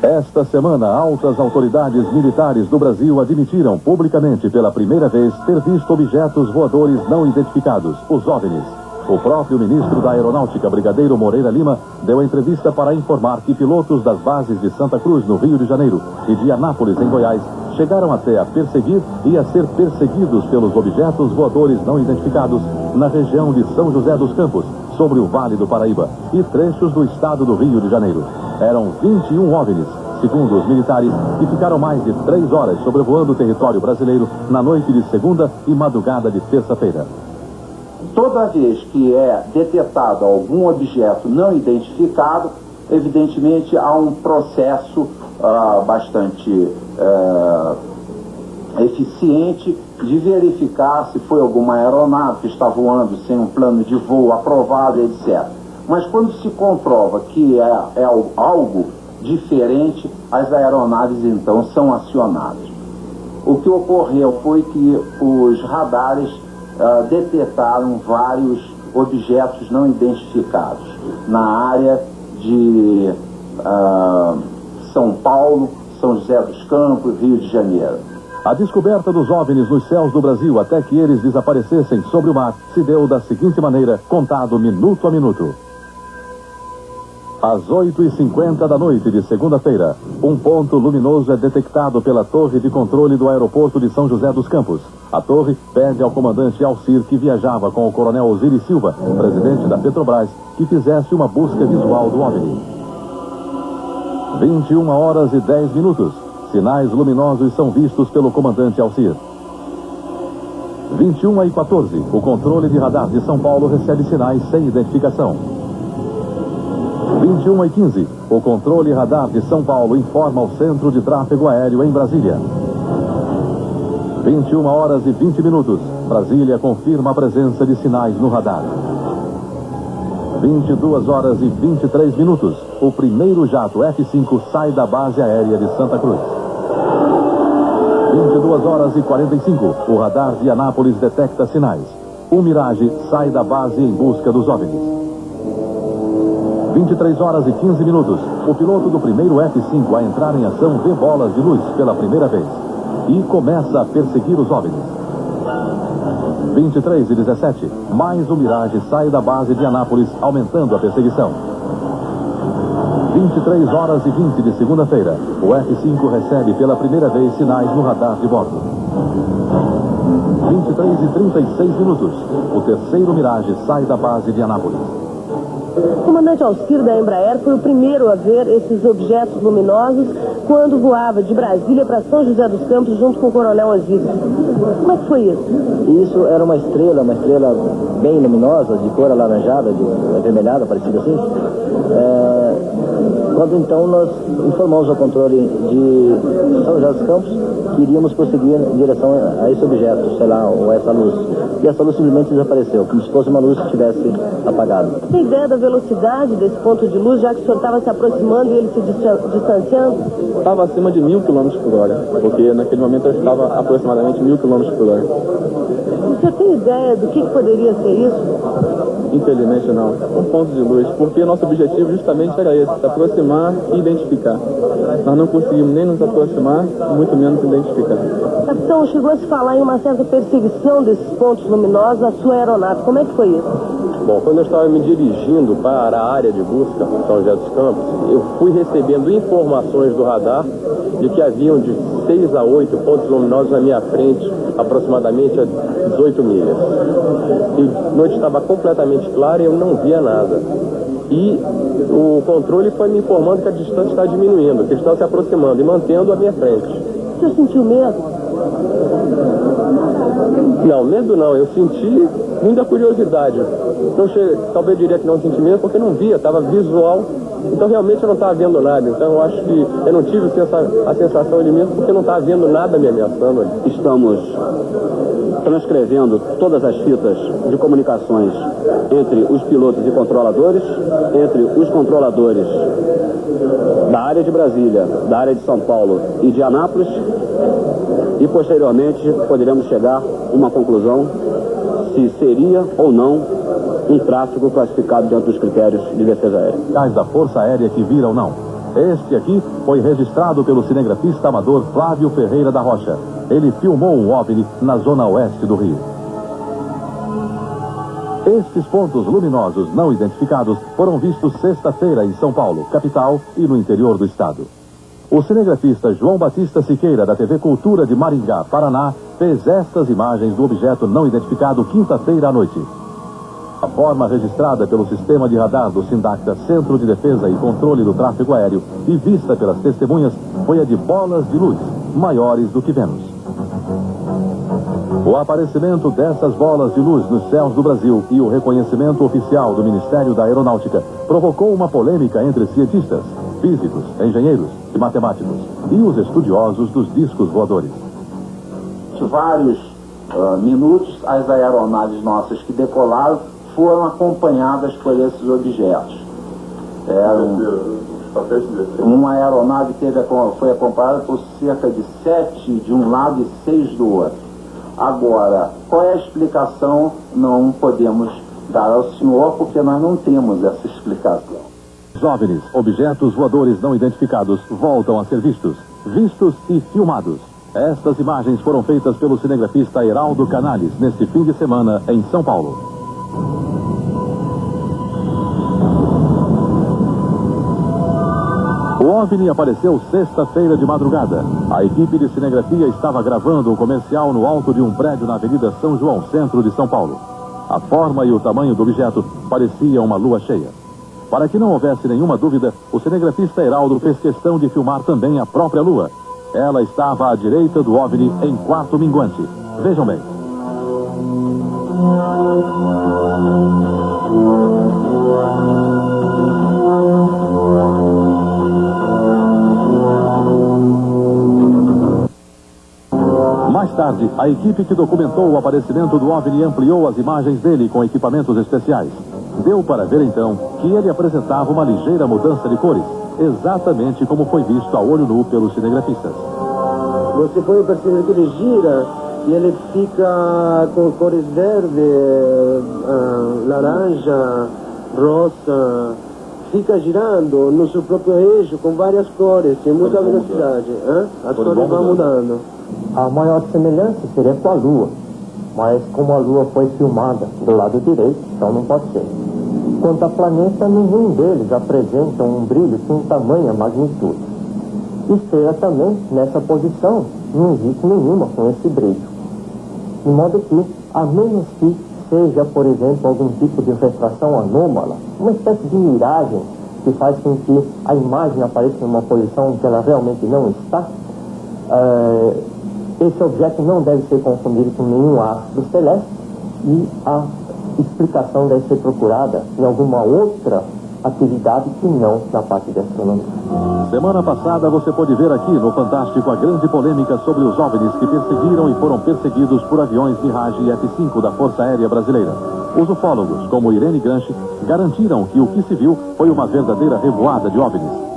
Esta semana, altas autoridades militares do Brasil admitiram publicamente pela primeira vez ter visto objetos voadores não identificados, os OVNIs. O próprio ministro da Aeronáutica, Brigadeiro Moreira Lima, deu entrevista para informar que pilotos das bases de Santa Cruz, no Rio de Janeiro, e de Anápolis, em Goiás, chegaram até a perseguir e a ser perseguidos pelos objetos voadores não identificados na região de São José dos Campos, sobre o Vale do Paraíba, e trechos do estado do Rio de Janeiro. Eram 21 OVNIs, segundo os militares, que ficaram mais de 3 horas sobrevoando o território brasileiro na noite de segunda e madrugada de terça-feira. Toda vez que é detectado algum objeto não identificado, evidentemente há um processo bastante eficiente de verificar se foi alguma aeronave que está voando sem um plano de voo aprovado, etc. Mas quando se comprova que é algo diferente, as aeronaves então são acionadas. O que ocorreu foi que os radares detectaram vários objetos não identificados na área de São Paulo, São José dos Campos, Rio de Janeiro. A descoberta dos OVNIs nos céus do Brasil até que eles desaparecessem sobre o mar se deu da seguinte maneira, contado minuto a minuto. Às 8h50 da noite de segunda-feira, um ponto luminoso é detectado pela torre de controle do aeroporto de São José dos Campos. A torre pede ao comandante Alcir, que viajava com o coronel Osiris Silva, presidente da Petrobras, que fizesse uma busca visual do OVNI. 21h10. Sinais luminosos são vistos pelo comandante Alcir. 21h14. O controle de radar de São Paulo recebe sinais sem identificação. 21h15. O controle radar de São Paulo informa ao Centro de Tráfego Aéreo em Brasília. 21h20. Brasília confirma a presença de sinais no radar. 22h23. O primeiro jato F-5 sai da base aérea de Santa Cruz. 22h45. O radar de Anápolis detecta sinais. O Mirage sai da base em busca dos OVNIs. 23h15. O piloto do primeiro F-5 a entrar em ação vê bolas de luz pela primeira vez e começa a perseguir os OVNIs. 23h17. Mais um Mirage sai da base de Anápolis, aumentando a perseguição. 23h20 de segunda-feira. O F-5 recebe pela primeira vez sinais no radar de bordo. 23h36. O terceiro Mirage sai da base de Anápolis. O comandante Alcir da Embraer foi o primeiro a ver esses objetos luminosos quando voava de Brasília para São José dos Campos junto com o coronel Osiris. Como é que foi isso? Isso era uma estrela bem luminosa, de cor alaranjada, avermelhada, parecida assim. Quando então nós informamos ao controle de São José dos Campos que iríamos prosseguir em direção a esse objeto, sei lá, ou essa luz. E essa luz simplesmente desapareceu, como se fosse uma luz que estivesse apagada. Tem ideia da velocidade desse ponto de luz, já que o senhor estava se aproximando e ele se distanciando? Estava acima de 1.000 km/h, porque naquele momento eu estava aproximadamente 1.000 km/h. O senhor tem ideia do que poderia ser isso? Infelizmente não. Um ponto de luz, porque nosso objetivo justamente era esse, se aproximar e identificar. Nós não conseguimos nem nos aproximar, muito menos identificar. Capitão, chegou a se falar em uma certa perseguição desses pontos luminosos à sua aeronave. Como é que foi isso? Bom, quando eu estava me dirigindo para a área de busca, São José dos Campos, eu fui recebendo informações do radar de que haviam de 6 a 8 pontos luminosos na minha frente, aproximadamente a 18 milhas. E a noite estava completamente clara e eu não via nada. E o controle foi me informando que a distância está diminuindo, que eles estão se aproximando e mantendo a minha frente. O senhor sentiu medo? Não, medo não. Eu senti muita curiosidade. Então, talvez eu diria que não senti medo porque não via, estava visual. Então, realmente, eu não estava vendo nada. Então, eu acho que eu não tive a sensação de medo porque eu não estava vendo nada me ameaçando. Estamos transcrevendo todas as fitas de comunicações entre os pilotos e controladores, entre os controladores da área de Brasília, da área de São Paulo e de Anápolis, e posteriormente poderemos chegar a uma conclusão se seria ou não um tráfego classificado dentro dos critérios de defesa aérea. Da Força Aérea que viram não. Este aqui foi registrado pelo cinegrafista amador Flávio Ferreira da Rocha. Ele filmou um OVNI na zona oeste do Rio. Estes pontos luminosos não identificados foram vistos sexta-feira em São Paulo, capital, e no interior do estado. O cinegrafista João Batista Siqueira, da TV Cultura de Maringá, Paraná, fez estas imagens do objeto não identificado quinta-feira à noite. A forma registrada pelo sistema de radar do Sindacta, Centro de Defesa e Controle do Tráfego Aéreo, e vista pelas testemunhas, foi a de bolas de luz, maiores do que Vênus. O aparecimento dessas bolas de luz nos céus do Brasil e o reconhecimento oficial do Ministério da Aeronáutica provocou uma polêmica entre cientistas, físicos, engenheiros e matemáticos e os estudiosos dos discos voadores. Vários minutos, as aeronaves nossas que decolaram foram acompanhadas por esses objetos. Uma aeronave foi acompanhada por cerca de 7 de um lado e 6 do outro. Agora, qual é a explicação? Não podemos dar ao senhor, porque nós não temos essa explicação. Os OVNIs, objetos voadores não identificados, voltam a ser vistos e filmados. Estas imagens foram feitas pelo cinegrafista Heraldo Canales neste fim de semana em São Paulo. O OVNI apareceu sexta-feira de madrugada. A equipe de cinegrafia estava gravando o comercial no alto de um prédio na Avenida São João, centro de São Paulo. A forma e o tamanho do objeto parecia uma lua cheia. Para que não houvesse nenhuma dúvida, o cinegrafista Heraldo fez questão de filmar também a própria lua. Ela estava à direita do OVNI em quarto minguante. Vejam bem. Mais tarde, a equipe que documentou o aparecimento do OVNI ampliou as imagens dele com equipamentos especiais. Deu para ver então que ele apresentava uma ligeira mudança de cores, exatamente como foi visto a olho nu pelos cinegrafistas. Você pode perceber que ele gira e ele fica com cores verde, laranja, rosa, fica girando no seu próprio eixo com várias cores, em muita velocidade. As cores vão mudando. A maior semelhança seria com a Lua, mas como a Lua foi filmada do lado direito, então não pode ser. Quanto a planeta, nenhum deles apresenta um brilho com tamanha magnitude. Estrela também, nessa posição, não existe nenhuma com esse brilho. De modo que, a menos que seja, por exemplo, algum tipo de refração anômala, uma espécie de miragem que faz com que a imagem apareça em uma posição que ela realmente não está, esse objeto não deve ser confundido com nenhum astro celeste e a explicação deve ser procurada em alguma outra atividade que não na parte de astronomia. Semana passada você pôde ver aqui no Fantástico a grande polêmica sobre os OVNIs que perseguiram e foram perseguidos por aviões Mirage e F-5 da Força Aérea Brasileira. Os ufólogos, como Irene Granchi, garantiram que o que se viu foi uma verdadeira revoada de OVNIs.